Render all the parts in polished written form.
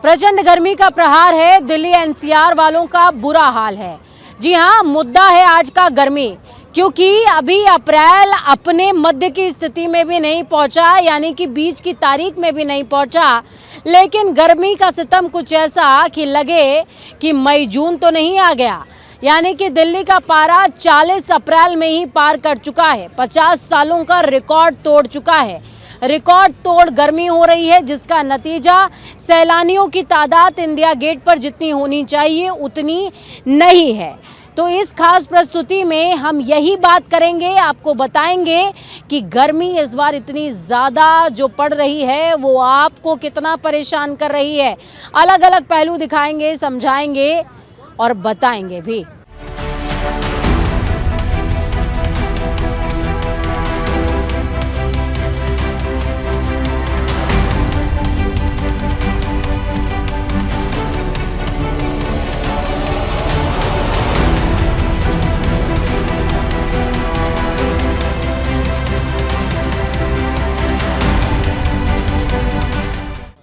प्रचंड गर्मी का प्रहार है, दिल्ली एनसीआर वालों का बुरा हाल है। जी हाँ, मुद्दा है आज का गर्मी, क्योंकि अभी अप्रैल अपने मध्य की स्थिति में भी नहीं पहुंचा, यानी कि बीच की तारीख में भी नहीं पहुंचा, लेकिन गर्मी का सितम कुछ ऐसा कि लगे कि मई जून तो नहीं आ गया। यानी कि दिल्ली का पारा 40 अप्रैल में ही पार कर चुका है, 50 सालों का रिकॉर्ड तोड़ चुका है। रिकॉर्ड तोड़ गर्मी हो रही है, जिसका नतीजा सैलानियों की तादाद इंडिया गेट पर जितनी होनी चाहिए उतनी नहीं है। तो इस खास प्रस्तुति में हम यही बात करेंगे, आपको बताएंगे कि गर्मी इस बार इतनी ज़्यादा जो पड़ रही है वो आपको कितना परेशान कर रही है। अलग अलग पहलू दिखाएंगे, समझाएंगे और बताएंगे भी।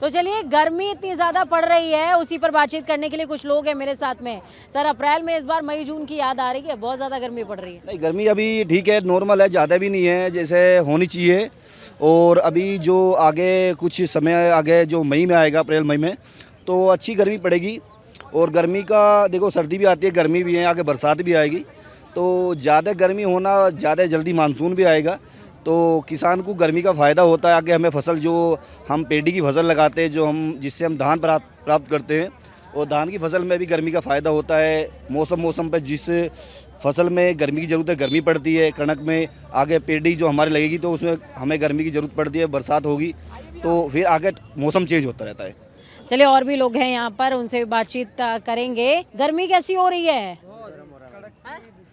तो चलिए, गर्मी इतनी ज़्यादा पड़ रही है, उसी पर बातचीत करने के लिए कुछ लोग हैं मेरे साथ में। सर, अप्रैल में इस बार मई जून की याद आ रही है? बहुत ज़्यादा गर्मी पड़ रही है। नहीं, गर्मी अभी ठीक है, नॉर्मल है, ज़्यादा भी नहीं है, जैसे होनी चाहिए। और अभी जो आगे कुछ समय आगे जो मई में आएगा, अप्रैल मई में, तो अच्छी गर्मी पड़ेगी। और गर्मी का देखो, सर्दी भी आती है, गर्मी भी है, आगे बरसात भी आएगी। तो ज़्यादा गर्मी होना, ज़्यादा जल्दी मानसून भी आएगा, तो किसान को गर्मी का फ़ायदा होता है। आगे हमें फसल, जो हम पेडी की फसल लगाते हैं, जो हम जिससे हम धान प्राप्त करते हैं, और धान की फसल में भी गर्मी का फ़ायदा होता है। मौसम पर जिस फसल में गर्मी की ज़रूरत है, गर्मी पड़ती है। कणक में आगे पेडी जो हमारी लगेगी तो उसमें हमें गर्मी की ज़रूरत पड़ती है, बरसात होगी तो फिर आगे मौसम चेंज होता रहता है। चलिए, और भी लोग हैं यहाँ पर, उनसे बातचीत करेंगे। गर्मी कैसी हो रही है?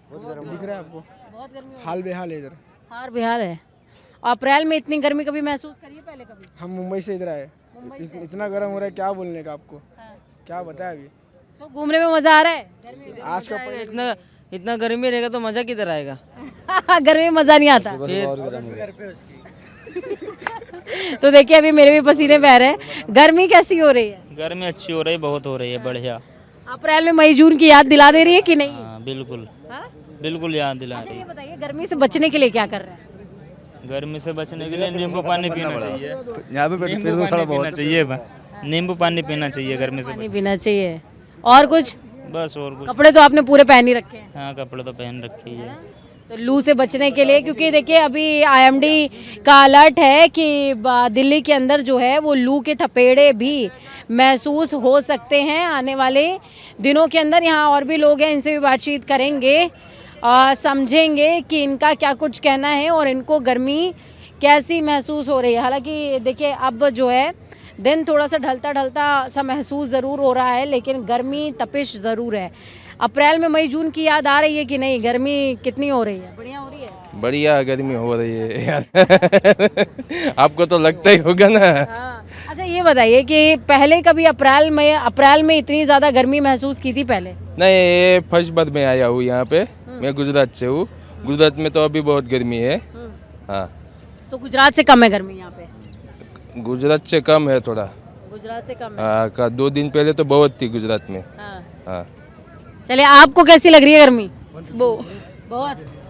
दिख रहा है आपको? बहुत गर्मी, हाल बेहाल है इधर। हाल बेहाल है। अप्रैल में इतनी गर्मी कभी महसूस करिए पहले कभी? हम मुंबई से इधर आए, इतना गर्म हो रहा है, क्या बोलने का आपको। हाँ। क्या बताए अभी। तो घूमने में मजा आ रहा है? गर्मी में आज का इतना गर्मी रहेगा तो मजा किधर आएगा। गर्मी में मजा नहीं आता। तो देखिए, अभी मेरे भी पसीने बह रहे हैं। गर्मी कैसी हो रही है? गर्मी अच्छी हो रही है, बहुत हो रही है, बढ़िया। अप्रैल में मई जून की याद दिला दे रही है कि नहीं? हाँ, बिल्कुल। हाँ? बिल्कुल याद दिला अच्छा, रही ये है। बताइए, गर्मी से बचने के लिए क्या कर रहे हैं? गर्मी से बचने के लिए नींबू पानी पीना चाहिए। यहाँ पे नींबू पानी पीना चाहिए, नींबू पानी पीना चाहिए गर्मी से। पानी पीना चाहिए। और कुछ? बस और कुछ। कपड़े तो आपने पूरे पहन ही रखे हैं। हाँ, कपड़े तो पहन रखे ही है। तो लू से बचने के लिए, क्योंकि देखिए अभी आईएमडी का अलर्ट है कि दिल्ली के अंदर जो है वो लू के थपेड़े भी महसूस हो सकते हैं आने वाले दिनों के अंदर। यहाँ और भी लोग हैं, इनसे भी बातचीत करेंगे, समझेंगे कि इनका क्या कुछ कहना है और इनको गर्मी कैसी महसूस हो रही है। हालांकि देखिए, अब जो है दिन थोड़ा सा ढलता ढलता सा महसूस ज़रूर हो रहा है, लेकिन गर्मी तपिश ज़रूर है। अप्रैल में मई जून की याद आ रही है कि नहीं? गर्मी कितनी हो रही है? बढ़िया हो रही है? बढ़िया गर्मी हो रही है यार। आपको तो लगता ही होगा ना। हाँ। अच्छा, ये बताइए कि पहले कभी अप्रैल में इतनी ज़्यादा गर्मी महसूस की थी पहले? नहीं, ये फर्स्ट बार मैं आया हूँ यहाँ पे। मैं गुजरात से हूँ। गुजरात में तो अभी बहुत गर्मी है। हाँ। तो गुजरात से कम है गर्मी यहाँ पे? गुजरात से कम है थोड़ा। गुजरात से कम है। हाँ, 2 दिन पहले तो बहुत थी गुजरात में। हाँ। हाँ। चलिए, आपको कैसी लग रही है गर्मी?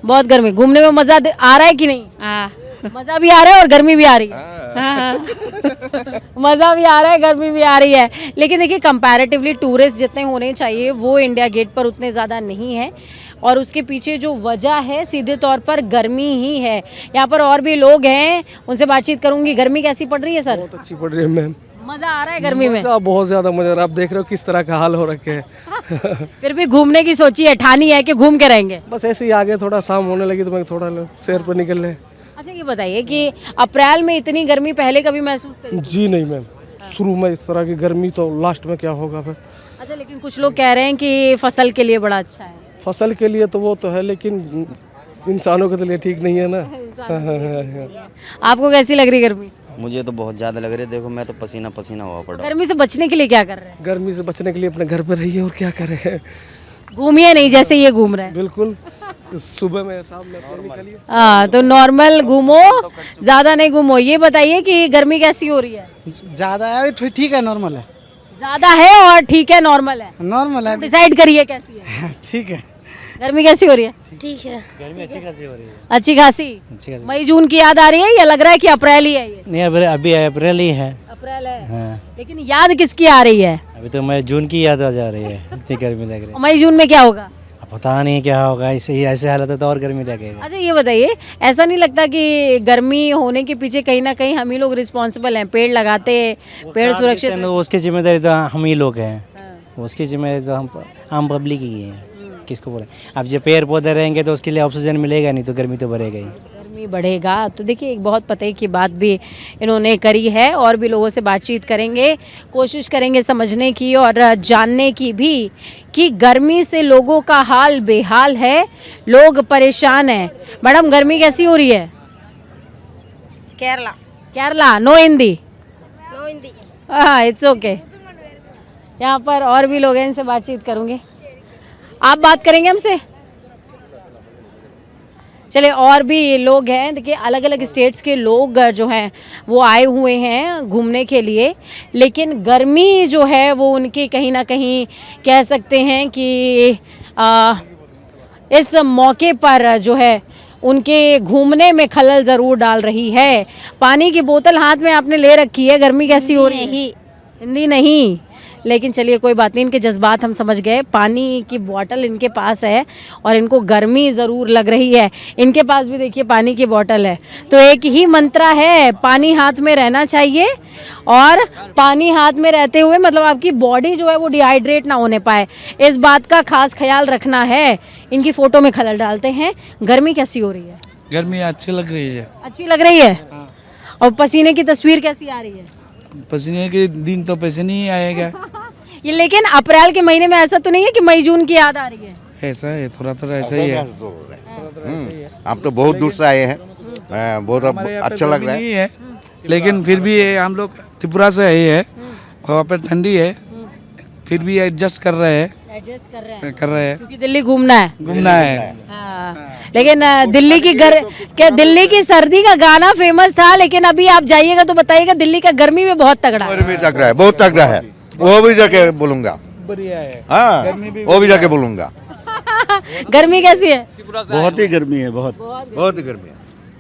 बहुत गर्मी। घूमने में मजा आ रहा है कि नहीं? मजा भी आ रहा है और गर्मी भी आ रही है। मजा भी आ रहा है, गर्मी भी आ रही है। लेकिन देखिए, कंपैरेटिवली टूरिस्ट जितने होने चाहिए वो इंडिया गेट पर उतने ज़्यादा नहीं है, और उसके पीछे जो वजह है सीधे तौर पर गर्मी ही है। यहाँ पर और भी लोग हैं, उनसे बातचीत करूंगी। गर्मी कैसी पड़ रही है सर? बहुत अच्छी पड़ रही है मैम। मजा आ रहा है गर्मी में? बहुत ज्यादा मजा आ रहा है। आप देख रहे हो किस तरह का हाल हो रखे है। फिर भी घूमने की सोची है, ठानी है कि घूम के रहेंगे? बस ऐसे ही आगे थोड़ा शाम होने लगी तो मैं थोड़ा सैर पर निकल ले। अच्छा, ये बताइए कि अप्रैल में इतनी गर्मी पहले कभी महसूस करी? जी नहीं मैम, शुरू में इस तरह की गर्मी तो लास्ट में क्या होगा फिर। अच्छा, लेकिन कुछ लोग कह रहे हैं कि फसल के लिए बड़ा अच्छा है। फसल के लिए तो वो तो है, लेकिन इंसानों के लिए ठीक नहीं है ना। आपको कैसी लग रही गर्मी? मुझे तो बहुत ज़्यादा लग रही है। देखो, मैं तो पसीना पसीना हुआ पड़ा। गर्मी से बचने के लिए क्या कर रहे हैं? गर्मी से बचने के लिए अपने घर पर रहिए और क्या करें। घूमिए नहीं जैसे ये घूम रहे हैं। बिल्कुल, सुबह में शाम में निकलिए। हाँ, तो नॉर्मल घूमो, ज्यादा नहीं घूमो। ये बताइए कि गर्मी कैसी हो रही है? ज़्यादा है, ठीक है, नॉर्मल है। ज्यादा है और ठीक है, नॉर्मल है? नॉर्मल है। डिसाइड करिए कैसी है। ठीक है। गर्मी कैसी हो रही है? ठीक है। अच्छी खासी। मई जून की याद आ रही है या लग रहा है कि अप्रैल ही है ये? नहीं अभी अप्रैल ही है। अप्रैल है। हाँ। लेकिन याद किसकी आ रही है? अभी तो मई जून की याद आ जा रही है, इतनी गर्मी लग रही है। मई जून में क्या होगा? अब पता नहीं क्या होगा, ऐसे हालत है तो और गर्मी लगेगा। अच्छा ये बताइए, ऐसा नहीं लगता कि गर्मी होने के पीछे कहीं ना कहीं हम ही लोग रिस्पॉन्सिबल हैं? पेड़ लगाते, पेड़ सुरक्षित तो उसकी जिम्मेदारी तो हम ही लोग हैं, उसकी जिम्मेदारी तो हम आम पब्लिक ही है, किसको बोले। अब जो पेड़ पौधे रहेंगे तो उसके लिए ऑक्सीजन मिलेगा, नहीं तो गर्मी तो बढ़ेगा ही। गर्मी बढ़ेगा। तो देखिए एक बहुत पते की बात भी इन्होंने करी है और भी लोगों से बातचीत करेंगे, कोशिश करेंगे समझने की और जानने की भी कि गर्मी से लोगों का हाल बेहाल है, लोग परेशान हैं। मैडम गर्मी कैसी हो रही है? केरला। केरला, नो हिंदी? नो हिंदी। हाँ इट्स ओके। यहाँ पर और भी लोग हैं, इनसे बातचीत करूँगे। आप बात करेंगे हमसे? चलिए और भी लोग हैं, देखिए अलग अलग स्टेट्स के लोग जो हैं वो आए हुए हैं घूमने के लिए, लेकिन गर्मी जो है वो उनकी कहीं ना कहीं कह सकते हैं कि इस मौके पर जो है उनके घूमने में खलल ज़रूर डाल रही है। पानी की बोतल हाथ में आपने ले रखी है, गर्मी कैसी हो रही है? हिंदी नहीं, लेकिन चलिए कोई बात नहीं, इनके जज्बात हम समझ गए। पानी की बोतल इनके पास है और इनको गर्मी ज़रूर लग रही है। इनके पास भी देखिए पानी की बोतल है। तो एक ही मंत्रा है, पानी हाथ में रहना चाहिए और पानी हाथ में रहते हुए मतलब आपकी बॉडी जो है वो डिहाइड्रेट ना होने पाए, इस बात का खास ख्याल रखना है। इनकी फ़ोटो में खलल डालते हैं। गर्मी कैसी हो रही है? गर्मी अच्छी लग रही है। अच्छी लग रही है। और पसीने की तस्वीर कैसी आ रही है? पसीने के दिन तो पसीने ही आएगा। ये लेकिन अप्रैल के महीने में ऐसा तो नहीं है कि मई जून की याद आ रही है? ऐसा है, थोड़ा थोड़ा ऐसा ही है। हम तो बहुत दूर से आए हैं, बहुत अच्छा लग रहा है। लेकिन फिर भी हम लोग त्रिपुरा से आए हैं, वहाँ पे ठंडी है, फिर भी एडजस्ट कर रहे हैं। एडजस्ट कर कर रहे हैं क्योंकि दिल्ली घूमना है। हाँ। लेकिन दिल्ली की क्या दिल्ली की सर्दी का गाना फेमस था, लेकिन अभी आप जाइएगा तो बताइएगा दिल्ली का गर्मी में बहुत तगड़ा है। गर्मी तगड़ा है, बहुत तगड़ा है। वो भी जाके बोलूंगा, बढ़िया है। हाँ वो भी जाके बोलूंगा। गर्मी कैसी है? बहुत ही गर्मी है, बहुत ही गर्मी है।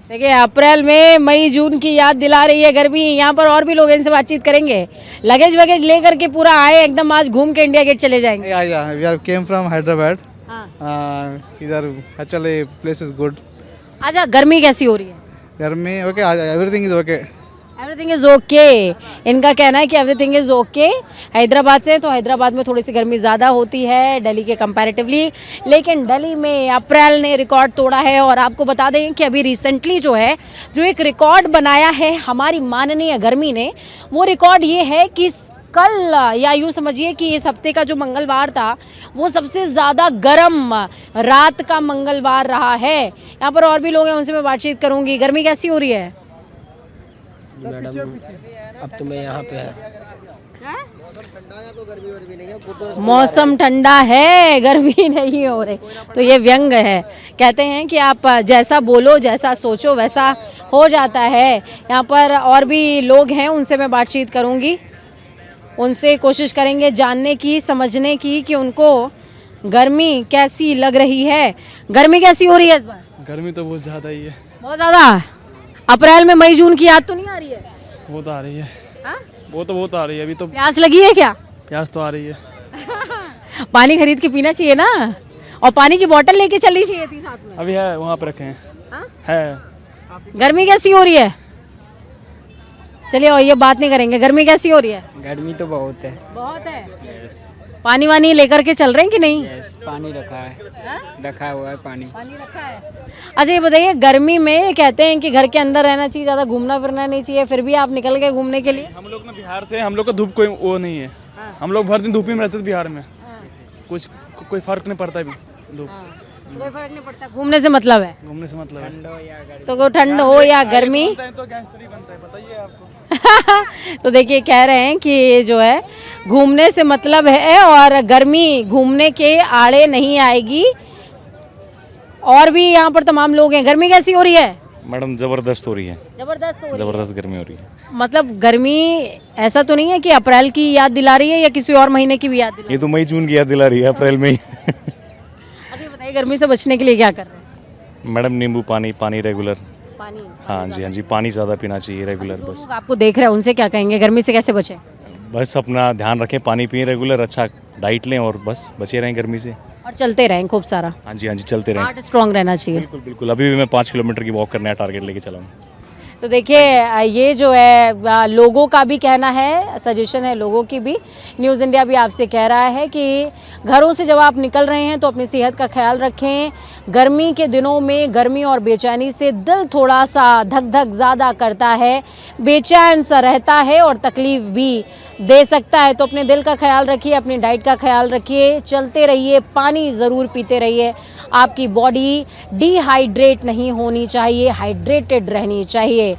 देखिए अप्रैल में मई जून की याद दिला रही है गर्मी। यहाँ पर और भी लोग इनसे बातचीत करेंगे। लगेज वगेज लेकर के पूरा आए एकदम, आज घूम के इंडिया गेट चले जाएंगे। We are came from Hyderabad. हाँ। इधर एक्चुअली प्लेस इज गुड। अच्छा गर्मी कैसी हो रही है? गर्मी okay, everything is okay. Everything is okay. इनका कहना है कि एवरीथिंग इज़ ओके। हैदराबाद से तो हैदराबाद में थोड़ी सी गर्मी ज़्यादा होती है दिल्ली के कंपैरेटिवली, लेकिन दिल्ली में अप्रैल ने रिकॉर्ड तोड़ा है। और आपको बता दें कि अभी रिसेंटली जो है जो एक रिकॉर्ड बनाया है हमारी माननीय गर्मी ने, वो रिकॉर्ड ये है कि कल या यूँ समझिए कि इस हफ्ते का जो मंगलवार था वो सबसे ज़्यादा गर्म रात का मंगलवार रहा है। यहाँ पर और भी लोग हैं, उनसे मैं बातचीत करूँगी। गर्मी कैसी हो रही है मैडम? अब तो मैं यहाँ पे है। मौसम ठंडा है, गर्मी नहीं हो रही। तो ये व्यंग है। कहते हैं कि आप जैसा बोलो जैसा सोचो वैसा हो जाता है। यहाँ पर और भी लोग हैं, उनसे मैं बातचीत करूँगी, उनसे कोशिश करेंगे जानने की, समझने की कि उनको गर्मी कैसी लग रही है। गर्मी कैसी हो रही है इस बार? गर्मी तो बहुत ज़्यादा ही है। बहुत ज़्यादा। अप्रैल में मई जून की याद तो नहीं आ रही है? वो तो आ रही है। हाँ? वो तो आ रही है। अभी तो प्यास लगी है क्या? प्यास तो आ रही है। पानी खरीद के पीना चाहिए ना, और पानी की बोतल लेके चलनी चाहिए थी साथ में। अभी है, वहाँ पे रखे हैं। हाँ? है। गर्मी कैसी हो रही है? चलिए और ये बात नहीं करेंगे। गर्मी कैसी हो रही है? गर्मी तो बहुत है। बहुत है। पानी वानी लेकर के चल रहे हैं कि नहीं? पानी रखा है। रखा हुआ है पानी रखा है। अच्छा ये बताइए, गर्मी में कहते हैं कि घर के अंदर रहना चाहिए, ज़्यादा घूमना फिरना नहीं चाहिए, फिर भी आप निकल गए घूमने के लिए? हम लोग ना बिहार से, हम लोग का धूप कोई वो नहीं है। हम लोग भर दिन धूप में रहते थे बिहार में। कोई फर्क नहीं पड़ता धूप। कोई फर्क नहीं पड़ता, घूमने से मतलब है। घूमने से मतलब है। तो ठंड हो या गर्मी तो गैंगस्टर ही बनता है, बताइए आपको। तो देखिए कह रहे हैं कि जो है घूमने से मतलब है और गर्मी घूमने के आड़े नहीं आएगी। और भी यहाँ पर तमाम लोग हैं। गर्मी कैसी हो रही है? मैडम ज़बरदस्त हो रही है, जबरदस्त हो रही है। ज़बरदस्त गर्मी हो रही है। मतलब गर्मी ऐसा तो नहीं है कि अप्रैल की याद दिला रही है या किसी और महीने की भी याद दिला रही ये तो मई जून की याद दिला रही है अप्रैल में ही है? अच्छा ये बताइए गर्मी से बचने के लिए क्या कर रहे हैं? मैडम नींबू पानी पानी रेगुलर। पानी। हाँ जी पानी ज़्यादा पीना चाहिए रेगुलर जो बस। लोग आपको देख रहे हैं उनसे क्या कहेंगे गर्मी से कैसे बचें? बस अपना ध्यान रखें, पानी पिए रेगुलर, अच्छा डाइट लें और बस बचे रहें गर्मी से। और चलते रहें खूब सारा। हाँ जी चलते रहें। हार्ट स्ट्रांग रहना चाहिए। बिल्कुल बिल्कुल, अभी भी मैं 5 किलोमीटर की वॉक करने का टारगेट लेके चला हूँ। तो देखिए ये जो है लोगों का भी कहना है, सजेशन है लोगों की भी। न्यूज़ इंडिया भी आपसे कह रहा है कि घरों से जब आप निकल रहे हैं तो अपनी सेहत का ख्याल रखें। गर्मी के दिनों में गर्मी और बेचैनी से दिल थोड़ा सा धक धक ज़्यादा करता है, बेचैन सा रहता है और तकलीफ़ भी दे सकता है। तो अपने दिल का ख्याल रखिए, अपनी डाइट का ख्याल रखिए, चलते रहिए, पानी ज़रूर पीते रहिए। आपकी बॉडी डिहाइड्रेट नहीं होनी चाहिए, हाइड्रेटेड रहनी चाहिए।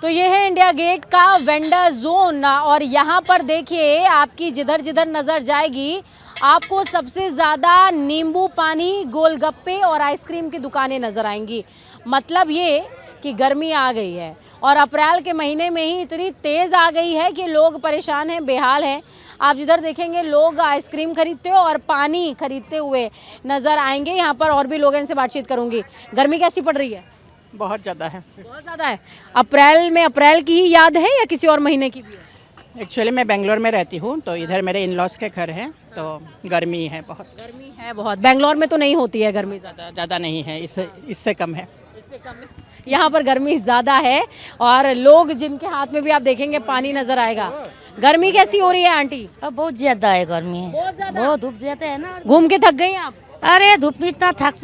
तो ये है इंडिया गेट का वेंडर जोन और यहाँ पर देखिए आपकी जिधर जिधर नज़र जाएगी आपको सबसे ज़्यादा नींबू पानी, गोलगप्पे और आइसक्रीम की दुकानें नज़र आएंगी। मतलब ये कि गर्मी आ गई है और अप्रैल के महीने में ही इतनी तेज़ आ गई है कि लोग परेशान हैं, बेहाल हैं। आप जिधर देखेंगे लोग आइसक्रीम खरीदते हो और पानी खरीदते हुए नज़र आएंगे। यहाँ पर और भी लोग हैं, इनसे बातचीत करूँगी। गर्मी कैसी पड़ रही है? बहुत ज़्यादा है। बहुत ज़्यादा है। अप्रैल में अप्रैल की ही याद है या किसी और महीने की भी है? एक्चुअली मैं बेंगलोर में रहती हूँ तो इधर मेरे इन लॉज के घर हैं तो गर्मी है बहुत। गर्मी है बहुत। बेंगलोर में तो नहीं होती है गर्मी ज़्यादा? ज़्यादा नहीं है, इससे कम है। इससे कम है। यहाँ पर गर्मी ज़्यादा है और लोग जिनके हाथ में भी आप देखेंगे पानी नज़र आएगा। गर्मी कैसी हो रही है आंटी? अब बहुत ज्यादा है गर्मी है, बहुत ज़्यादा। बहुत धूप ज्यादा है ना। घूम के थक गई आप? अरे धूप में इतना थक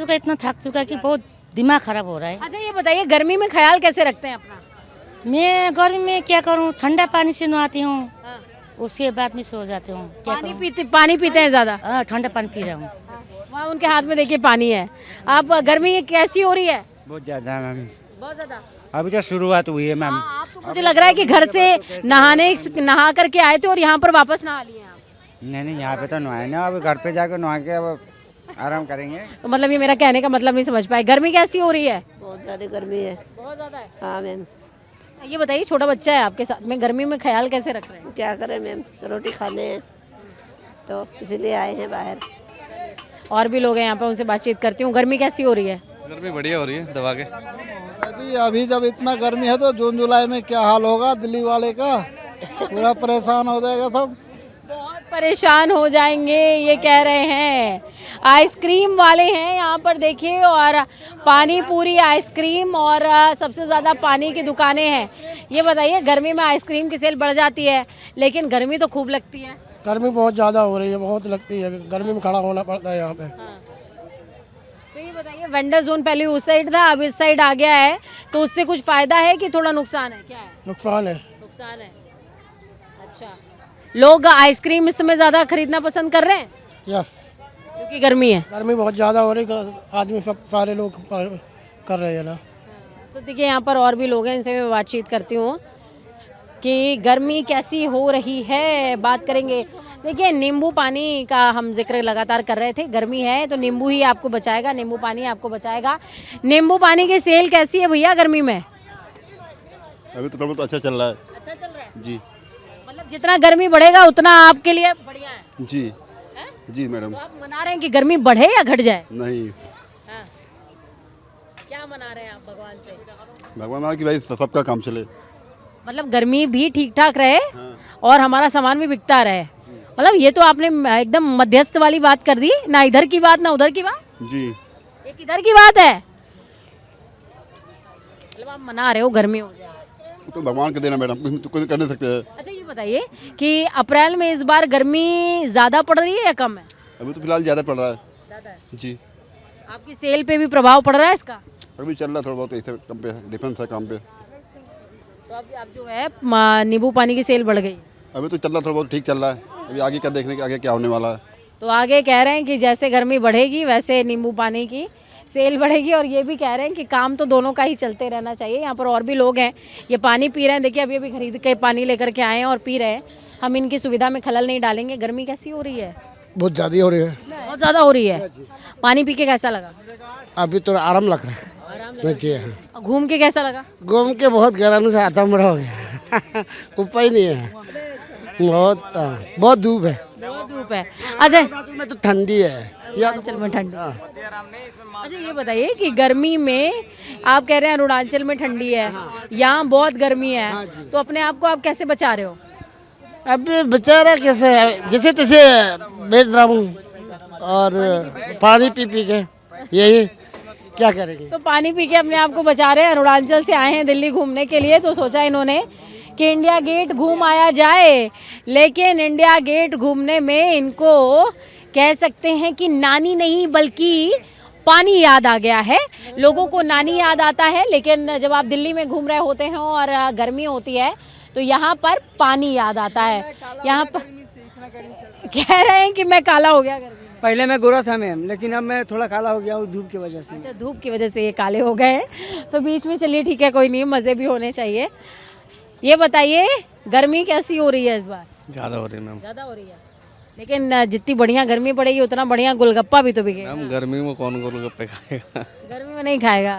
चुका कि बहुत दिमाग खराब हो रहा है। अच्छा ये बताइए गर्मी में ख्याल कैसे रखते हैं अपना? मैं गर्मी में क्या करूँ, ठंडा पानी से नहाती हूँ, उसके बाद में सो जाती हूँ। पानी पीते हैं ज़्यादा? हाँ ठंडा पानी पी रहा हूँ। वहाँ उनके हाथ में देखिए पानी है। आप गर्मी कैसी हो रही है? बहुत ज़्यादा मैम, बहुत ज़्यादा। अभी तो शुरुआत हुई है मैम। आप तो मुझे लग रहा है कि घर से नहा करके आए थे और यहाँ पर वापस नहा लिए आप। नहीं यहाँ पे तो नहाए ना, अभी घर पे जाकर नहा के अब आराम करेंगे। तो मतलब ये मेरा कहने का मतलब नहीं समझ पाए। गर्मी कैसी हो रही है? बहुत ज़्यादा गर्मी है। बहुत ज़्यादा है। हाँ मैम। ये बताइए छोटा बच्चा है आपके साथ में, गर्मी में ख्याल कैसे रख रहे हैं? क्या करें मैम, रोटी खाने हैं तो इसलिए आए हैं बाहर। और भी लोग हैं यहाँ पे, उनसे बातचीत करती हूँ। गर्मी कैसी हो रही है? गर्मी बढ़िया हो रही है दबा के। जी अभी जब इतना गर्मी है तो जून जुलाई में क्या हाल होगा दिल्ली वाले का, पूरा परेशान हो जाएगा सब। बहुत परेशान हो जाएंगे ये कह रहे हैं। आइसक्रीम वाले हैं यहाँ पर देखिए और पानी पूरी आइसक्रीम और सबसे ज़्यादा पानी की दुकानें हैं। ये बताइए गर्मी में आइसक्रीम की सेल बढ़ जाती है लेकिन गर्मी तो खूब लगती है। गर्मी बहुत ज़्यादा हो रही है, बहुत लगती है, गर्मी में खड़ा होना पड़ता है यहाँ पे। तो ये बताइए वेंडर जोन पहले उस साइड था, अब इस साइड आ गया है, तो उससे कुछ फ़ायदा है कि थोड़ा नुकसान है? क्या है? नुकसान है। नुकसान है। अच्छा, लोग आइसक्रीम इस समय ज़्यादा खरीदना पसंद कर रहे हैं? यस, क्योंकि गर्मी है। गर्मी बहुत ज़्यादा हो रही है, आदमी सब सारे लोग कर रहे हैं ना। तो देखिए यहाँ पर और भी लोग हैं, इनसे मैं बातचीत करती हूँ कि गर्मी कैसी हो रही है, बात करेंगे। देखिए नींबू पानी का हम जिक्र लगातार कर रहे थे। गर्मी है तो नींबू ही आपको बचाएगा, नींबू पानी आपको बचाएगा। नींबू पानी की सेल कैसी है भैया गर्मी में? अभी तो थोड़ा बहुत अच्छा चल रहा है। अच्छा चल रहा है जी। मतलब जितना गर्मी बढ़ेगा उतना आपके लिए बढ़िया है? जी है? जी मैडम। तो आप मना रहे हैं कि गर्मी बढ़े या घट जाए? नहीं, हाँ। क्या मना रहे हैं आप भगवान से? भगवान माना कि भाई सबका काम चले, मतलब गर्मी भी ठीक ठाक रहे और हमारा सामान भी बिकता रहे। मतलब ये तो आपने एकदम मध्यस्थ वाली बात कर दी, ना इधर की बात ना उधर की बात। जी एक इधर की बात है, मतलब आप मना रहे हो गर्मी हो जाए। तो भगवान का देना मैडम, कुछ कर नहीं सकते हैं। अच्छा ये बताइए कि अप्रैल में इस बार गर्मी ज़्यादा पड़ रही है या कम है? अभी तो फिलहाल ज़्यादा पड़ रहा है। ज़्यादा है। जी। आपकी सेल पे भी प्रभाव पड़ रहा है इसका? अभी चल रहा है थोड़ा बहुत, ऐसे कम पे डिफेंस है काम पे। तो अब जो है नींबू पानी की सेल बढ़ गई? अभी तो चल रहा थोड़ा बहुत ठीक चल रहा है, अभी आगे क्या देखने के आगे क्या होने वाला है। तो आगे कह रहे हैं कि जैसे गर्मी बढ़ेगी वैसे नींबू पानी की सेल बढ़ेगी, और ये भी कह रहे हैं कि काम तो दोनों का ही चलते रहना चाहिए। यहाँ पर और भी लोग हैं, ये पानी पी रहे हैं। देखिए अभी खरीद के पानी लेकर के आए हैं और पी रहे हैं। हम इनकी सुविधा में खलल नहीं डालेंगे। गर्मी कैसी हो रही है? बहुत ज़्यादा हो रही है। बहुत ज़्यादा हो रही है। पानी पी के कैसा लगा? अभी तो आराम लग रहा है जी। और घूम के कैसा लगा? घूम के बहुत गर्म से आता हो गया। उपाय ही नहीं है, बहुत धूप है। बहुत धूप है। अच्छा में तो ठंडी है, अरुणाचल में ठंडी। अच्छा ये बताइए कि गर्मी में आप कह रहे हैं अरुणाचल में ठंडी है, यहाँ बहुत गर्मी है, तो अपने आप को आप कैसे बचा रहे हो? अभी बेचारा कैसे है, जैसे तैसे बेच रहा हूँ और पानी पी पी के, यही क्या करेंगे। तो पानी पी के अपने आप को बचा रहे हैं। अरुणाचल से आए हैं दिल्ली घूमने के लिए, तो सोचा इन्होंने कि इंडिया गेट घूम आया जाए, लेकिन इंडिया गेट घूमने में इनको कह सकते हैं कि नानी नहीं बल्कि पानी याद आ गया है। लोगों को नानी याद आता है, लेकिन जब आप दिल्ली में घूम रहे होते हैं और गर्मी होती है तो यहाँ पर पानी याद आता है। यहाँ पर कह रहे हैं कि मैं काला हो गया गर्मी में। पहले मैं गोरा था मैम, लेकिन अब मैं थोड़ा काला हो गया हूँ धूप की वजह से। अच्छा, धूप की वजह से ये काले हो गए हैं। तो बीच में चलिए ठीक है, कोई नहीं, मज़े भी होने चाहिए। ये बताइए गर्मी कैसी हो रही है इस बार? ज़्यादा हो रही है मैम। ज़्यादा हो रही है, लेकिन जितनी बढ़िया गर्मी पड़ेगी उतना बढ़िया गोलगप्पा भी तो बिकेगा। मैम गर्मी में कौन गोलगप्पे खाएगा? गर्मी में नहीं खाएगा,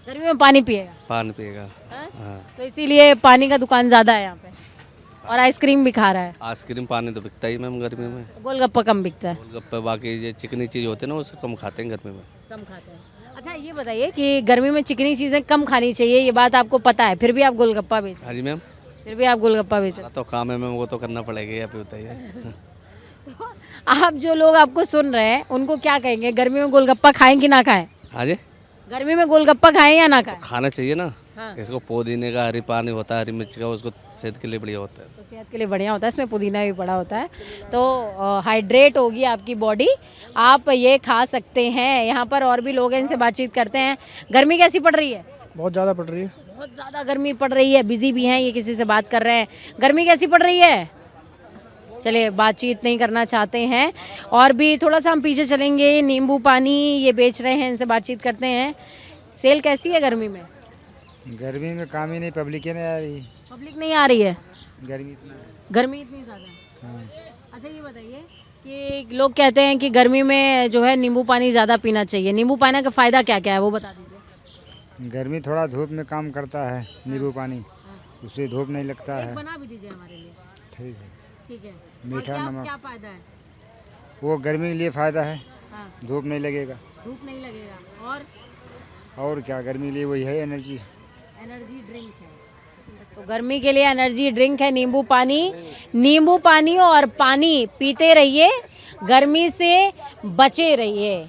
गर्मी में पानी पिएगा। पानी पिएगा। हाँ? तो इसीलिए पानी का दुकान ज़्यादा है यहाँ पे, और आइसक्रीम भी खा रहा है। आइसक्रीम पानी तो बिकता ही मैम गर्मी में। गोलगप्पा कम बिकता है। गोलगप्पे बाकी ये चिकनी चीज़ होती है ना, उसे कम खाते हैं गर्मी में। कम खाते हैं। अच्छा ये बताइए कि गर्मी में चिकनी चीज़ें कम खानी चाहिए, ये बात आपको पता है, फिर भी आप गोलगप्पा बेच? हाँ जी मैम। फिर भी आप गोलगप्पा बेच? तो काम है मैम, वो तो करना पड़ेगा। आप बताइए। तो आप जो लोग आपको सुन रहे हैं उनको क्या कहेंगे, गर्मी में गोलगप्पा खाएं कि ना खाएं? हाँ जी, गर्मी में गोलगप्पा खाएं या ना खाएं? खाना चाहिए ना। हाँ। इसको पुदीने का, हरी पानी होता है, हरी मिर्च का, उसको सेहत के लिए बढ़िया होता है। तो सेहत के लिए बढ़िया होता है, इसमें पुदीना भी पड़ा होता है, तो हाइड्रेट होगी आपकी बॉडी, आप ये खा सकते हैं। यहाँ पर और भी लोग हैं, इनसे बातचीत करते हैं। गर्मी कैसी पड़ रही है? बहुत ज़्यादा पड़ रही है। बहुत ज़्यादा गर्मी पड़ रही है। बिजी भी हैं, ये किसी से बात कर रहे हैं। गर्मी कैसी पड़ रही है? चलिए बातचीत नहीं करना चाहते हैं, और भी थोड़ा सा हम पीछे चलेंगे। नींबू पानी ये बेच रहे हैं, इनसे बातचीत करते हैं। सेल कैसी है गर्मी में? गर्मी में काम ही नहीं, पब्लिक ही नहीं आ रही। पब्लिक नहीं आ रही है, गर्मी इतनी ज़्यादा। अच्छा ये बताइए कि लोग कहते हैं कि गर्मी में जो है नींबू पानी ज़्यादा पीना चाहिए, नींबू पानी का फ़ायदा क्या क्या है वो बता दीजिए। गर्मी थोड़ा धूप में काम करता है, नींबू पानी, उससे धूप नहीं लगता है। बना भी दीजिए हमारे लिए। ठीक है। ठीक है। मीठा नमक। क्या फ़ायदा है? वो गर्मी के लिए फ़ायदा है, हाँ। धूप नहीं लगेगा। धूप नहीं लगेगा, और क्या, गर्मी के लिए वही है एनर्जी ड्रिंक है। तो गर्मी के लिए एनर्जी ड्रिंक है नींबू पानी, और पानी पीते रहिए, गर्मी से बचे रहिए।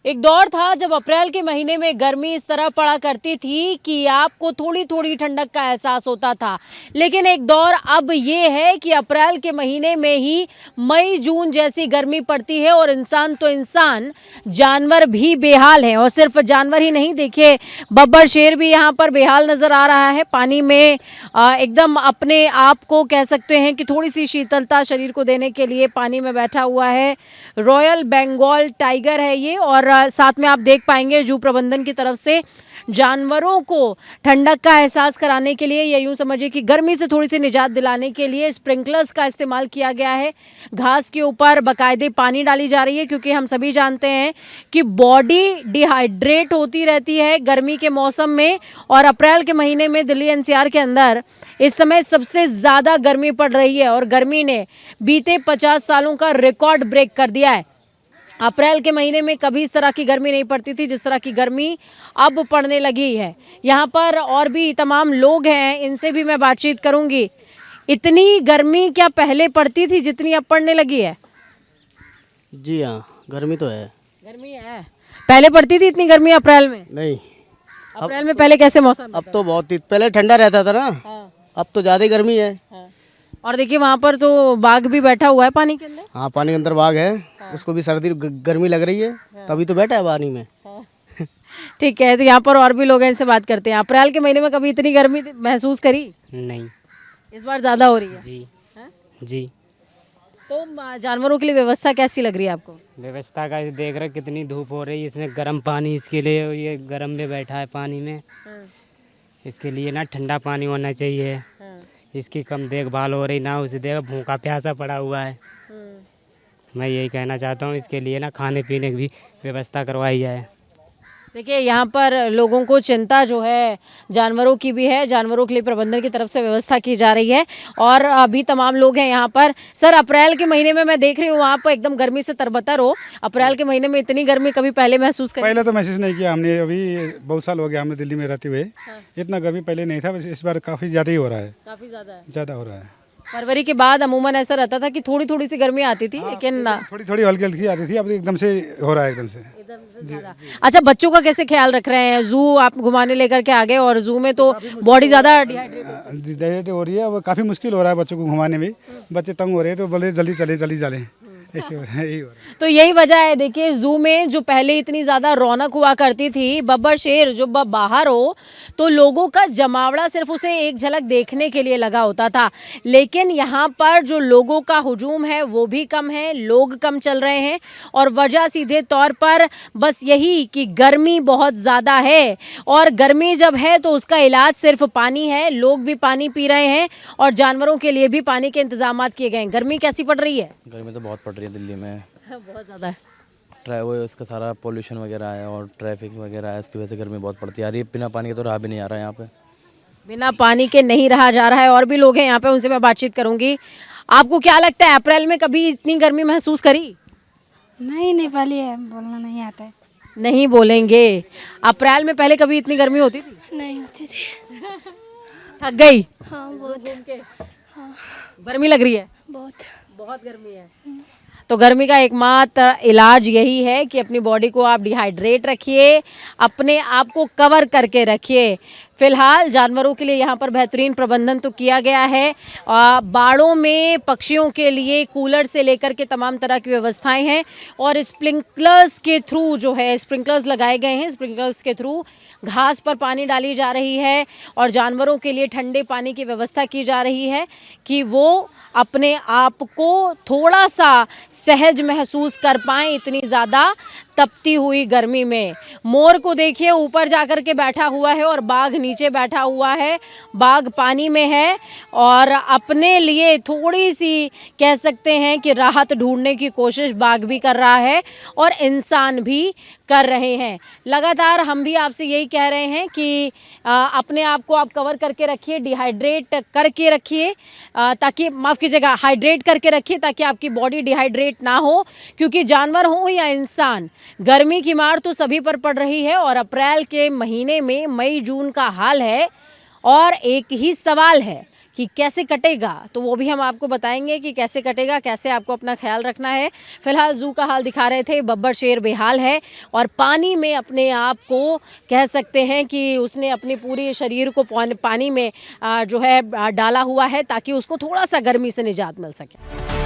एक दौर था जब अप्रैल के महीने में गर्मी इस तरह पड़ा करती थी कि आपको थोड़ी थोड़ी ठंडक का एहसास होता था, लेकिन एक दौर अब ये है कि अप्रैल के महीने में ही मई जून जैसी गर्मी पड़ती है, और इंसान तो इंसान, जानवर भी बेहाल हैं। और सिर्फ जानवर ही नहीं, देखिए बब्बर शेर भी यहाँ पर बेहाल नज़र आ रहा है। पानी में एकदम अपने आप को कह सकते हैं कि थोड़ी सी शीतलता शरीर को देने के लिए पानी में बैठा हुआ है। रॉयल बंगाल टाइगर है ये, और साथ में आप देख पाएंगे जू प्रबंधन की तरफ से जानवरों को ठंडक का एहसास कराने के लिए, या यूं समझिए कि गर्मी से थोड़ी सी निजात दिलाने के लिए स्प्रिंकलर्स का इस्तेमाल किया गया है। घास के ऊपर बाकायदे पानी डाली जा रही है, क्योंकि हम सभी जानते हैं कि बॉडी डिहाइड्रेट होती रहती है गर्मी के मौसम में। और अप्रैल के महीने में दिल्ली एनसीआर के अंदर इस समय सबसे ज़्यादा गर्मी पड़ रही है, और गर्मी ने बीते 50 सालों का रिकॉर्ड ब्रेक कर दिया है। अप्रैल के महीने में कभी इस तरह की गर्मी नहीं पड़ती थी जिस तरह की गर्मी अब पड़ने लगी है। यहाँ पर और भी तमाम लोग हैं, इनसे भी मैं बातचीत करूँगी। इतनी गर्मी क्या पहले पड़ती थी जितनी अब पड़ने लगी है? जी हाँ, गर्मी तो है। गर्मी है। पहले पड़ती थी इतनी गर्मी अप्रैल में? नहीं, अप्रैल में पहले कैसे मौसम? अब तो बहुत ही पहले ठंडा रहता था ना, अब तो ज़्यादा गर्मी है। और देखिए वहाँ पर तो बाघ भी बैठा हुआ है पानी के अंदर। हाँ, पानी के अंदर बाघ है, उसको भी सर्दी गर्मी लग रही है, तभी तो बैठा है पानी में। ठीक है, तो यहाँ पर और भी लोग हैं, इनसे बात करते हैं। अप्रैल के महीने में कभी इतनी गर्मी महसूस करी? नहीं। इस बार ज़्यादा हो रही है? जी जी। तो जानवरों के लिए व्यवस्था कैसी लग रही है आपको? व्यवस्था का देख रहे कितनी धूप हो रही है, इसमें गर्म पानी, इसके लिए ये गर्म में बैठा है पानी में, इसके लिए ना ठंडा पानी होना चाहिए। इसकी कम देखभाल हो रही ना, उसे देख भूखा प्यासा पड़ा हुआ है। मैं यही कहना चाहता हूँ, इसके लिए ना खाने पीने की भी व्यवस्था करवाई जाए। देखिए यहाँ पर लोगों को चिंता जो है जानवरों की भी है, जानवरों के लिए प्रबंधन की तरफ से व्यवस्था की जा रही है और अभी तमाम लोग हैं यहाँ पर। सर, अप्रैल के महीने में मैं देख रही हूँ वहाँ पर एकदम गर्मी से तरबतर हो, अप्रैल के महीने में इतनी गर्मी कभी पहले महसूस करी? पहले तो महसूस नहीं किया हमने, अभी बहुत साल हो गया हमें दिल्ली में रहते हुए। इतना गर्मी पहले नहीं था, बस इस बार काफ़ी ज़्यादा ही हो रहा है। काफ़ी ज़्यादा हो रहा है। फरवरी के बाद अमूमन ऐसा रहता था कि थोड़ी थोड़ी सी गर्मी आती थी, लेकिन थोड़ी थोड़ी हल्की हल्की आती थी, अब एकदम से हो रहा है, एकदम से ज़्यादा। अच्छा, बच्चों का कैसे ख्याल रख रहे हैं? जू आप घुमाने लेकर के आ गए और जू में तो बॉडी ज़्यादा डिहाइड्रेट हो रही है और काफ़ी मुश्किल हो रहा है बच्चों को घुमाने में। बच्चे तंग हो रहे हैं तो बोले जल्दी चले ऐसे हो रहा है, यही हो रहा है। तो यही वजह है। देखिए जू में जो पहले इतनी ज़्यादा रौनक हुआ करती थी, बब्बर शेर जो बाहर हो तो लोगों का जमावड़ा सिर्फ उसे एक झलक देखने के लिए लगा होता था, लेकिन यहाँ पर जो लोगों का हुजूम है वो भी कम है, लोग कम चल रहे हैं और वजह सीधे तौर पर बस यही कि गर्मी बहुत ज़्यादा है और गर्मी जब है तो उसका इलाज सिर्फ पानी है। लोग भी पानी पी रहे हैं और जानवरों के लिए भी पानी के इंतजाम किए गए हैं। गर्मी कैसी पड़ रही है? गर्मी तो बहुत पड़ रही है दिल्ली में, बहुत ज़्यादा है। वो इसका सारा पोल्यूशन वगैरह है और ट्रैफिक वगैरह है, इसकी वजह से गर्मी बहुत पड़ती है। यार ये बिना पानी के तो रहा भी नहीं आ रहा है यहाँ पे, बिना पानी के नहीं रहा जा रहा है। और भी लोग हैं यहाँ पे, उनसे मैं बातचीत करूंगी। आपको क्या लगता है, अप्रैल में कभी इतनी गर्मी महसूस करी? नहीं, नेपाली है, बोलना नहीं आता है। नहीं बोलेंगे। अप्रैल में पहले कभी इतनी गर्मी होती थी? नहीं होती थी। थक गई? हाँ, बहुत। हाँ। गर्मी लग रही है? बहुत गर्मी है। तो गर्मी का एकमात्र इलाज यही है कि अपनी बॉडी को आप डिहाइड्रेट रखिए, अपने आप को कवर करके रखिए। फिलहाल जानवरों के लिए यहाँ पर बेहतरीन प्रबंधन तो किया गया है। बाड़ों में पक्षियों के लिए कूलर से लेकर के तमाम तरह की व्यवस्थाएं हैं और स्प्रिंकलर्स के थ्रू जो है स्प्रिंकलर्स लगाए गए हैं। स्प्रिंकलर्स के थ्रू घास पर पानी डाली जा रही है और जानवरों के लिए ठंडे पानी की व्यवस्था की जा रही है कि वो अपने आप को थोड़ा सा सहज महसूस कर पाएँ इतनी ज़्यादा तपती हुई गर्मी में। मोर को देखिए ऊपर जाकर के बैठा हुआ है और बाघ नीचे बैठा हुआ है। बाघ पानी में है और अपने लिए थोड़ी सी कह सकते हैं कि राहत ढूंढने की कोशिश बाघ भी कर रहा है और इंसान भी कर रहे हैं। लगातार हम भी आपसे यही कह रहे हैं कि अपने आप को आप कवर करके रखिए, डिहाइड्रेट करके रखिए, ताकि माफ़ कीजिएगा हाइड्रेट करके रखिए ताकि आपकी बॉडी डिहाइड्रेट ना हो, क्योंकि जानवर हो या इंसान गर्मी की मार तो सभी पर पड़ रही है। और अप्रैल के महीने में मई जून का हाल है और एक ही सवाल है कि कैसे कटेगा, तो वो भी हम आपको बताएंगे कि कैसे कटेगा, कैसे आपको अपना ख्याल रखना है। फिलहाल जू का हाल दिखा रहे थे, बब्बर शेर बेहाल है और पानी में अपने आप को कह सकते हैं कि उसने अपने पूरे शरीर को पानी में जो है डाला हुआ है ताकि उसको थोड़ा सा गर्मी से निजात मिल सके।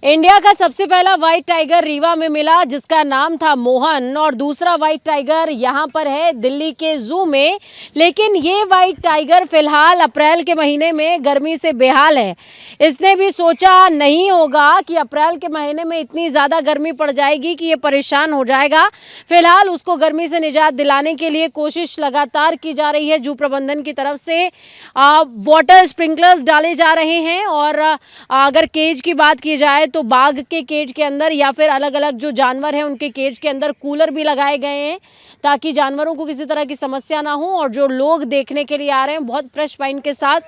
इंडिया का सबसे पहला व्हाइट टाइगर रीवा में मिला जिसका नाम था मोहन और दूसरा व्हाइट टाइगर यहाँ पर है दिल्ली के जू में। लेकिन ये व्हाइट टाइगर फिलहाल अप्रैल के महीने में गर्मी से बेहाल है। इसने भी सोचा नहीं होगा कि अप्रैल के महीने में इतनी ज़्यादा गर्मी पड़ जाएगी कि ये परेशान हो जाएगा। फिलहाल उसको गर्मी से निजात दिलाने के लिए कोशिश लगातार की जा रही है। जू प्रबंधन की तरफ से वाटर स्प्रिंकलर्स डाले जा रहे हैं और अगर केज की बात की जाए तो बाघ के केज के अंदर या फिर अलग अलग जो जानवर हैं उनके केज के अंदर कूलर भी लगाए गए हैं ताकि जानवरों को किसी तरह की समस्या ना हो। और जो लोग देखने के लिए आ रहे हैं बहुत फ्रेश माइंड के साथ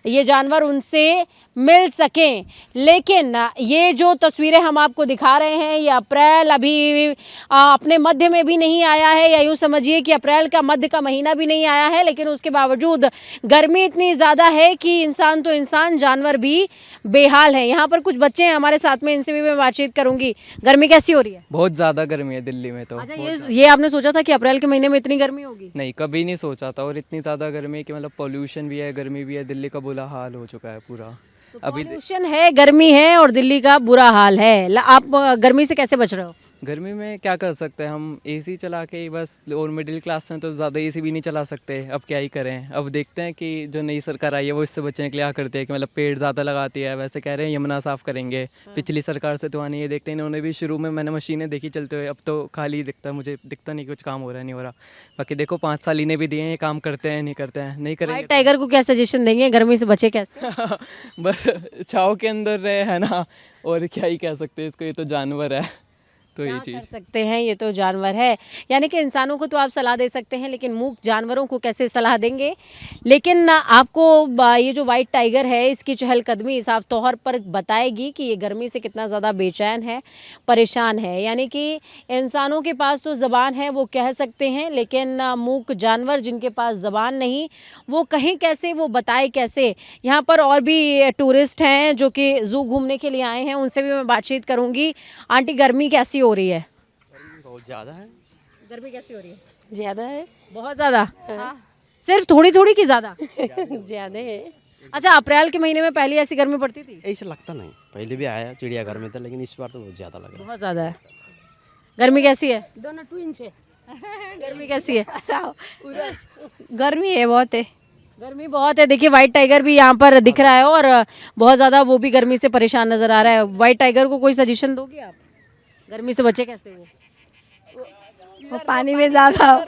ये जानवर उनसे मिल सकें। लेकिन ये जो तस्वीरें हम आपको दिखा रहे हैं, ये अप्रैल अभी अपने मध्य में भी नहीं आया है, या यूँ समझिए कि अप्रैल का मध्य का महीना भी नहीं आया है, लेकिन उसके बावजूद गर्मी इतनी ज़्यादा है कि इंसान तो इंसान, जानवर भी बेहाल है। यहाँ पर कुछ बच्चे हैं हमारे साथ में, इनसे भी मैं बातचीत करूँगी। गर्मी कैसी हो रही है? बहुत ज़्यादा गर्मी है दिल्ली में तो। अच्छा, ये आपने सोचा था कि अप्रैल के महीने में इतनी गर्मी होगी? नहीं, कभी नहीं सोचा था। और इतनी ज़्यादा गर्मी है कि मतलब पॉल्यूशन भी है, गर्मी भी है, दिल्ली का बुरा हाल हो चुका है पूरा। तो पॉल्यूशन है, गर्मी है और दिल्ली का बुरा हाल है। आप गर्मी से कैसे बच रहे हो? गर्मी में क्या कर सकते हैं हम, एसी चला के ही बस। और मिडिल क्लास हैं तो ज़्यादा एसी भी नहीं चला सकते, अब क्या ही करें। अब देखते हैं कि जो नई सरकार आई है वो इससे बचने के लिए क्या करते हैं कि मतलब पेड़ ज़्यादा लगाती है। वैसे कह रहे हैं यमुना साफ़ करेंगे, पिछली सरकार से तो आनी है। देखते हैं, इन्होंने भी शुरू में मैंने मशीनें देखी चलते हुए, अब तो खाली दिखता है, मुझे दिखता नहीं कुछ काम हो रहा है, नहीं हो रहा। बाकी देखो 5 साल इन्हें भी दिए हैं, ये काम करते हैं नहीं करते हैं, नहीं करेंगे। व्हाइट टाइगर को क्या सजेशन देंगे, गर्मी से बचे कैसे? बस छाँव के अंदर रहे, है ना, और क्या ही कह सकते हैं इसको, ये तो जानवर है तो ये चीज़ कर सकते हैं, ये तो जानवर है। यानी कि इंसानों को तो आप सलाह दे सकते हैं, लेकिन मूक जानवरों को कैसे सलाह देंगे? लेकिन आपको ये जो वाइट टाइगर है, इसकी चहलकदमी साफ तौर पर बताएगी कि ये गर्मी से कितना ज़्यादा बेचैन है, परेशान है। यानी कि इंसानों के पास तो ज़बान है, वो कह सकते हैं, लेकिन मूक जानवर जिनके पास ज़बान नहीं, वो कहीं कैसे, वो बताए कैसे? यहाँ पर और भी टूरिस्ट हैं जो कि ज़ू घूमने के लिए आए हैं, उनसे भी मैं बातचीत करूँगी। आंटी, गर्मी कैसी हो रही है? बहुत ज़्यादा है। गर्मी कैसी हो रही है? ज़्यादा है। बहुत ज़्यादा? सिर्फ थोड़ी थोड़ी की ज़्यादा? ज़्यादा है। अच्छा, अप्रैल के महीने में पहले ऐसी गर्मी पड़ती थी? ऐसा लगता नहीं, पहले भी आया चिड़ियाघर में था, लेकिन इस बार तो बहुत ज़्यादा लग रहा है। बहुत ज़्यादा है। गर्मी कैसी है? दोनों ट्विंस है। गर्मी कैसी है? गर्मी है, बहुत है। गर्मी बहुत है। देखिए, वाइट टाइगर भी यहाँ पर दिख रहा है और बहुत ज़्यादा वो भी गर्मी से परेशान नज़र आ रहा है। वाइट टाइगर को कोई सजेशन दोगे आप, गर्मी से बचे कैसे? वो पानी में ज़्यादा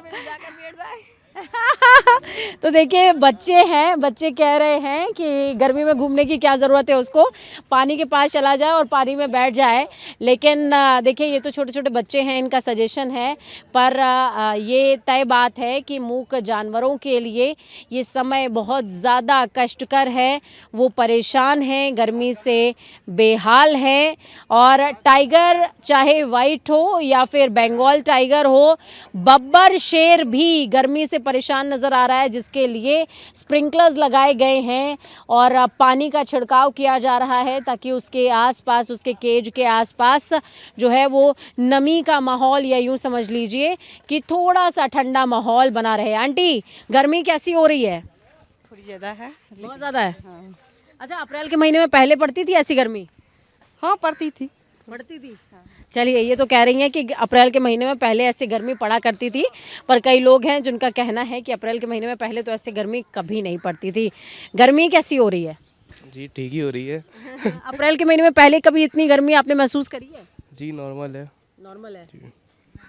तो देखिए, बच्चे हैं, बच्चे कह रहे हैं कि गर्मी में घूमने की क्या ज़रूरत है, उसको पानी के पास चला जाए और पानी में बैठ जाए। लेकिन देखिए, ये तो छोटे छोटे बच्चे हैं, इनका सजेशन है। पर ये तय बात है कि मूक जानवरों के लिए ये समय बहुत ज़्यादा कष्टकर है। वो परेशान हैं, गर्मी से बेहाल हैं। और टाइगर चाहे वाइट हो या फिर बंगाल टाइगर हो, बब्बर शेर भी गर्मी से परेशान नज़र आ रहा है, जिसके लिए स्प्रिंकलर्स लगाए गए हैं और पानी का छिड़काव किया जा रहा है ताकि उसके आसपास, उसके केज के आसपास जो है वो नमी का माहौल, या यूँ समझ लीजिए कि थोड़ा सा ठंडा माहौल बना रहे। आंटी, गर्मी कैसी हो रही है? थोड़ी ज़्यादा है। बहुत ज़्यादा है। अच्छा, अप्रैल के महीने में पहले पड़ती थी ऐसी गर्मी? हाँ, पड़ती थी। चलिए, ये तो कह रही हैं कि अप्रैल के महीने में पहले ऐसी गर्मी पड़ा करती थी, पर कई लोग हैं जिनका कहना है कि अप्रैल के महीने में पहले तो ऐसी गर्मी कभी नहीं पड़ती थी। गर्मी कैसी हो रही है? जी ठीक ही हो रही है। अप्रैल के महीने में पहले कभी इतनी गर्मी आपने महसूस करी है? जी नॉर्मल है। नॉर्मल है।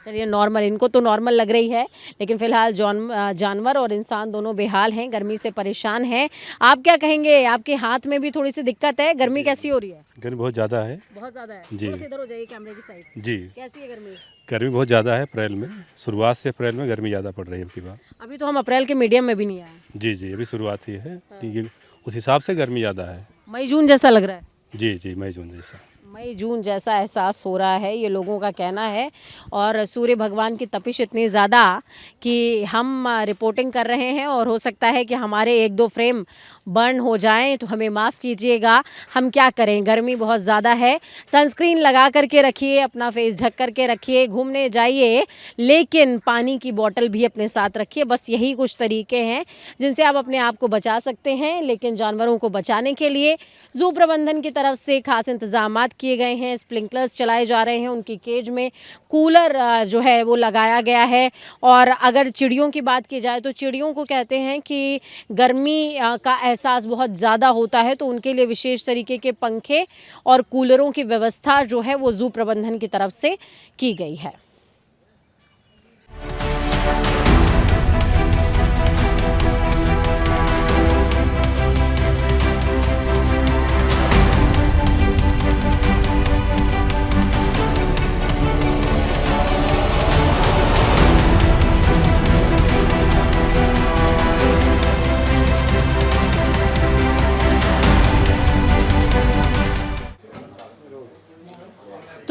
चलिए, नॉर्मल, इनको तो नॉर्मल लग रही है, लेकिन फिलहाल जानवर और इंसान दोनों बेहाल हैं, गर्मी से परेशान हैं। आप क्या कहेंगे? आपके हाथ में भी थोड़ी सी दिक्कत है। गर्मी कैसी हो रही है? गर्मी बहुत ज़्यादा है। बहुत ज़्यादा है। जी। थोड़ा सा इधर हो जाइए कैमरे की साइड। जी। कैसी है गर्मी? गर्मी बहुत ज़्यादा है। अप्रैल में, शुरुआत से अप्रैल में गर्मी ज़्यादा पड़ रही है अबकी बार। अभी तो हम अप्रैल के मीडियम में भी नहीं आए। जी जी, अभी शुरुआत ही है, ठीक है, उस हिसाब से गर्मी ज़्यादा है। मई जून जैसा लग रहा है। जी जी, मई जून जैसा, मई जून जैसा एहसास हो रहा है, ये लोगों का कहना है। और सूर्य भगवान की तपिश इतनी ज़्यादा कि हम रिपोर्टिंग कर रहे हैं और हो सकता है कि हमारे 1-2 फ्रेम बर्न हो जाएं, तो हमें माफ़ कीजिएगा, हम क्या करें, गर्मी बहुत ज़्यादा है। सनस्क्रीन लगा करके रखिए, अपना फेस ढक करके रखिए, घूमने जाइए, लेकिन पानी की बोतल भी अपने साथ रखिए। बस यही कुछ तरीके हैं जिनसे आप अपने आप को बचा सकते हैं। लेकिन जानवरों को बचाने के लिए ज़ू प्रबंधन की तरफ से खास इंतजाम किए गए हैं। स्प्रिंकलर्स चलाए जा रहे हैं, उनकी केज में कूलर जो है वो लगाया गया है। और अगर चिड़ियों की बात की जाए तो चिड़ियों को कहते हैं कि गर्मी का एहसास बहुत ज़्यादा होता है, तो उनके लिए विशेष तरीके के पंखे और कूलरों की व्यवस्था जो है वो ज़ू प्रबंधन की तरफ से की गई है।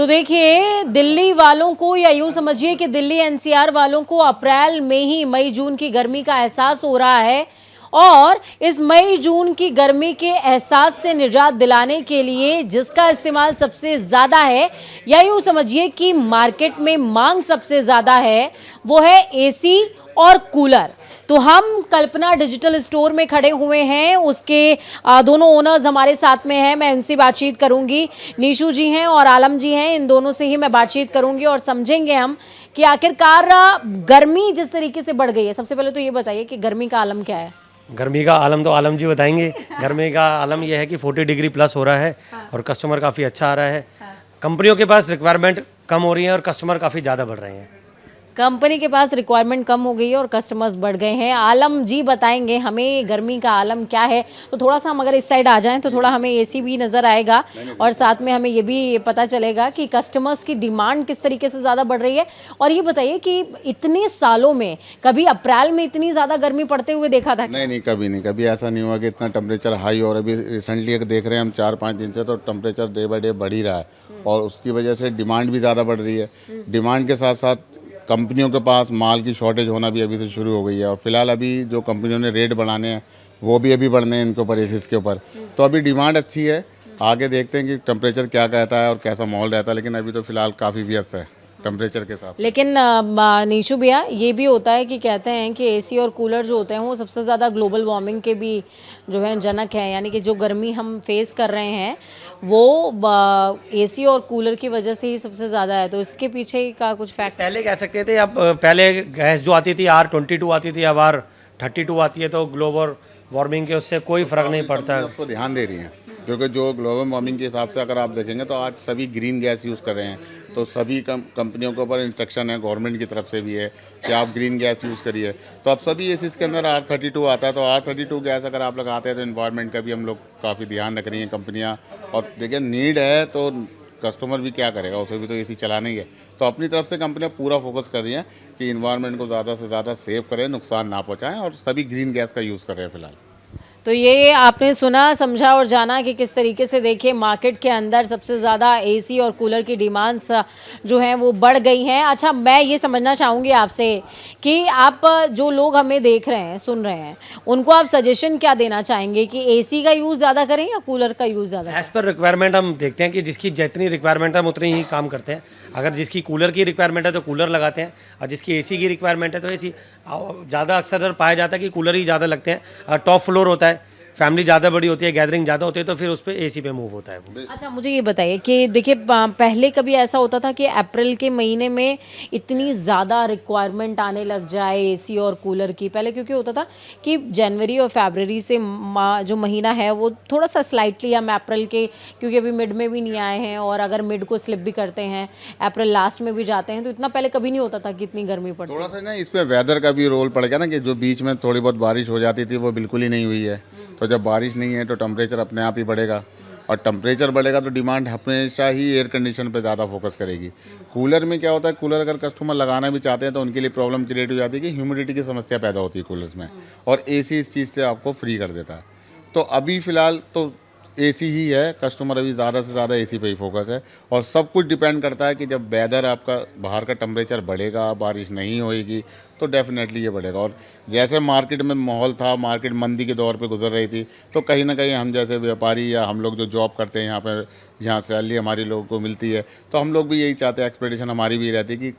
तो देखिए, दिल्ली वालों को या यूं समझिए कि दिल्ली एनसीआर वालों को अप्रैल में ही मई जून की गर्मी का एहसास हो रहा है और इस मई जून की गर्मी के एहसास से निजात दिलाने के लिए जिसका इस्तेमाल सबसे ज़्यादा है या यूं समझिए कि मार्केट में मांग सबसे ज़्यादा है, वो है एसी और कूलर। तो हम कल्पना डिजिटल स्टोर में खड़े हुए हैं, उसके दोनों ओनर्स हमारे साथ में हैं। मैं उनसे बातचीत करूंगी, नीशू जी हैं और आलम जी हैं, इन दोनों से ही मैं बातचीत करूंगी और समझेंगे हम कि आखिरकार गर्मी जिस तरीके से बढ़ गई है। सबसे पहले तो ये बताइए कि गर्मी का आलम क्या है? गर्मी का आलम तो आलम जी बताएंगे। गर्मी का आलम यह है कि 40 डिग्री प्लस हो रहा है और कस्टमर काफ़ी अच्छा आ रहा है। कंपनियों के पास रिक्वायरमेंट कम हो रही है और कस्टमर काफ़ी ज़्यादा बढ़ रहे हैं। कंपनी के पास रिक्वायरमेंट कम हो गई है और कस्टमर्स बढ़ गए हैं। आलम जी बताएंगे हमें गर्मी का आलम क्या है। तो थोड़ा सा हम अगर इस साइड आ जाएं तो थोड़ा हमें एसी भी नज़र आएगा और साथ में हमें ये भी पता चलेगा कि कस्टमर्स की डिमांड किस तरीके से ज़्यादा बढ़ रही है। और ये बताइए कि इतने सालों में कभी अप्रैल में इतनी ज़्यादा गर्मी पड़ते हुए देखा था? नहीं, कभी नहीं, कभी ऐसा नहीं हुआ कि इतना टेम्परेचर हाई। और अभी रिसेंटली एक देख रहे हैं हम 4-5 दिन से, तो टेम्परेचर डे बाई डे बढ़ ही रहा है और उसकी वजह से डिमांड भी ज़्यादा बढ़ रही है। डिमांड के साथ साथ कंपनियों के पास माल की शॉर्टेज होना भी अभी से शुरू हो गई है और फिलहाल अभी जो कंपनियों ने रेट बढ़ाने हैं वो भी अभी बढ़ने हैं इनके ऊपर, एसिस के ऊपर। तो अभी डिमांड अच्छी है, आगे देखते हैं कि टेम्परेचर क्या कहता है और कैसा माहौल रहता है, लेकिन अभी तो फिलहाल काफ़ी व्यस्त है टेम्परेचर के साथ। लेकिन नीशू भैया, ये भी होता है कि कहते हैं कि एसी और कूलर जो होते हैं वो सबसे ज़्यादा ग्लोबल वार्मिंग के भी जो है जनक हैं, यानी कि जो गर्मी हम फेस कर रहे हैं वो एसी और कूलर की वजह से ही सबसे ज़्यादा है। तो इसके पीछे का कुछ फैक्ट पहले कह सकते थे, अब पहले गैस जो आती थी R22 आती थी, अब R32 आती है, तो ग्लोबल वार्मिंग के उससे कोई फ़र्क नहीं पड़ता। उसको ध्यान दे रही हैं क्योंकि जो ग्लोबल वार्मिंग के हिसाब से अगर आप देखेंगे तो आज सभी ग्रीन गैस यूज़ कर रहे हैं। तो सभी कंपनियों के ऊपर इंस्ट्रक्शन है, गवर्नमेंट की तरफ से भी है कि आप ग्रीन गैस यूज़ करिए। तो अब सभी एसीज के अंदर R32 आता है, तो R32 गैस अगर आप लगाते हैं तो इन्वायरमेंट का भी हम लोग काफ़ी ध्यान रख रही हैं कंपनियाँ। और देखिए, नीड है तो कस्टमर भी क्या करेगा, उसे भी तो एसी चलाना ही है। तो अपनी तरफ से कंपनियां पूरा फोकस कर रही हैं कि इन्वायरमेंट को ज़्यादा से ज़्यादा सेव करें, नुकसान ना पहुँचाएँ, और सभी ग्रीन गैस का यूज़ कर रहे हैं फिलहाल। तो ये आपने सुना, समझा और जाना कि किस तरीके से देखिए मार्केट के अंदर सबसे ज़्यादा एसी और कूलर की डिमांड्स जो हैं वो बढ़ गई हैं। अच्छा, मैं ये समझना चाहूँगी आपसे कि आप जो लोग हमें देख रहे हैं, सुन रहे हैं, उनको आप सजेशन क्या देना चाहेंगे कि एसी का यूज़ ज़्यादा करें या कूलर का यूज़ ज़्यादा? एज़ पर रिक्वायरमेंट हम देखते हैं कि जिसकी जितनी रिक्वायरमेंट है हम उतनी ही काम करते हैं। अगर जिसकी कूलर की रिक्वायरमेंट है तो कूलर लगाते हैं और जिसकी एसी की रिक्वायरमेंट है तो एसी। ज़्यादा अक्सर पाया जाता है कि कूलर ही ज़्यादा लगते हैं। टॉप फ्लोर होता है, फैमिली ज़्यादा बड़ी होती है, गैदरिंग ज़्यादा होती है, तो फिर उस पर एसी पे मूव होता है वो। अच्छा, मुझे ये बताइए कि देखिए पहले कभी ऐसा होता था कि अप्रैल के महीने में इतनी ज़्यादा रिक्वायरमेंट आने लग जाए एसी और कूलर की? पहले क्योंकि होता था कि जनवरी और फरवरी से जो महीना है वो थोड़ा सा स्लाइटली हम अप्रैल के, क्योंकि अभी मिड में भी नहीं आए हैं और अगर मिड को स्लिप भी करते हैं अप्रैल लास्ट में भी जाते हैं, तो इतना पहले कभी नहीं होता था कि इतनी गर्मी पड़ती। थोड़ा सा ना इस पर वेदर का भी रोल पड़ गया ना, कि जो बीच में थोड़ी बहुत बारिश हो जाती थी वो बिल्कुल ही नहीं हुई है। तो जब बारिश नहीं है तो टेम्परेचर अपने आप ही बढ़ेगा और टेम्परेचर बढ़ेगा तो डिमांड हमेशा ही एयर कंडीशन पे ज़्यादा फोकस करेगी। कूलर में क्या होता है, कूलर अगर कस्टमर लगाना भी चाहते हैं तो उनके लिए प्रॉब्लम क्रिएट हो जाती है कि ह्यूमिडिटी की समस्या पैदा होती है कूलर्स में, और एसी इस चीज़ से आपको फ्री कर देता है। तो अभी फ़िलहाल तो एसी ही है, कस्टमर अभी ज़्यादा से ज़्यादा एसी पे ही फोकस है। और सब कुछ डिपेंड करता है कि जब वेदर आपका बाहर का टेम्परेचर बढ़ेगा, बारिश नहीं होएगी, तो डेफिनेटली ये बढ़ेगा। और जैसे मार्केट में माहौल था, मार्केट मंदी के दौर पे गुजर रही थी, तो कहीं ना कहीं हम जैसे व्यापारी या हम लोग जो जॉब करते हैं यहाँ सैलरी हमारी लोगों को मिलती है, तो हम लोग भी यही चाहते हैं, एक्सपेक्टेशन हमारी भी रहती है कि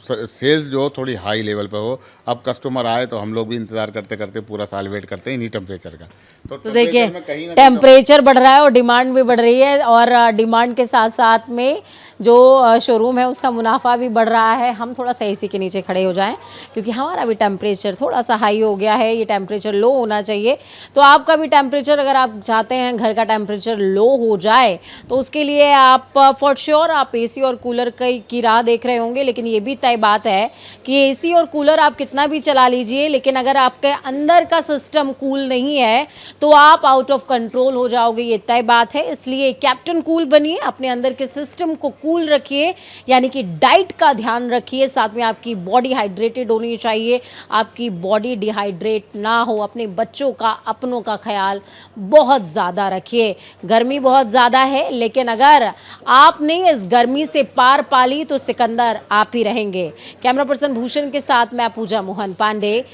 सेल्स जो थोड़ी हाई लेवल पे हो। अब कस्टमर आए तो हम लोग भी इंतज़ार करते करते पूरा साल वेट करते हैं इन्हीं टेम्परेचर का। तो देखिए, टेम्परेचर बढ़ रहा है और डिमांड भी बढ़ रही है, और डिमांड के साथ साथ में जो शोरूम है उसका मुनाफा भी बढ़ रहा है। हम थोड़ा सा एसी के नीचे खड़े हो जाएं क्योंकि हमारा भी टेम्परेचर थोड़ा सा हाई हो गया है, ये टेम्परेचर लो होना चाहिए। तो आपका भी टेम्परेचर, अगर आप चाहते हैं घर का टेम्परेचर लो हो जाए, तो उसके लिए आप फॉर श्योर आप एसी और कूलर की राह देख रहे होंगे, लेकिन ये भी तय तय बात है कि एसी और कूलर आप कितना भी चला लीजिए, लेकिन अगर आपके अंदर का सिस्टम कूल नहीं है तो आप आउट ऑफ कंट्रोल हो जाओगे, ये तय बात है। इसलिए कैप्टन कूल बनिए, अपने अंदर के सिस्टम को कूल रखिए, यानी कि डाइट का ध्यान रखिए, साथ में आपकी बॉडी हाइड्रेटेड होनी चाहिए, आपकी बॉडी डिहाइड्रेट ना हो। अपने बच्चों का, अपनों का ख्याल बहुत ज़्यादा रखिए। गर्मी बहुत ज़्यादा है, लेकिन अगर आपने इस गर्मी से पार पाली तो सिकंदर आप ही रहेंगे। कैमरा पर्सन भूषण के साथ मैं पूजा मोहन पांडे,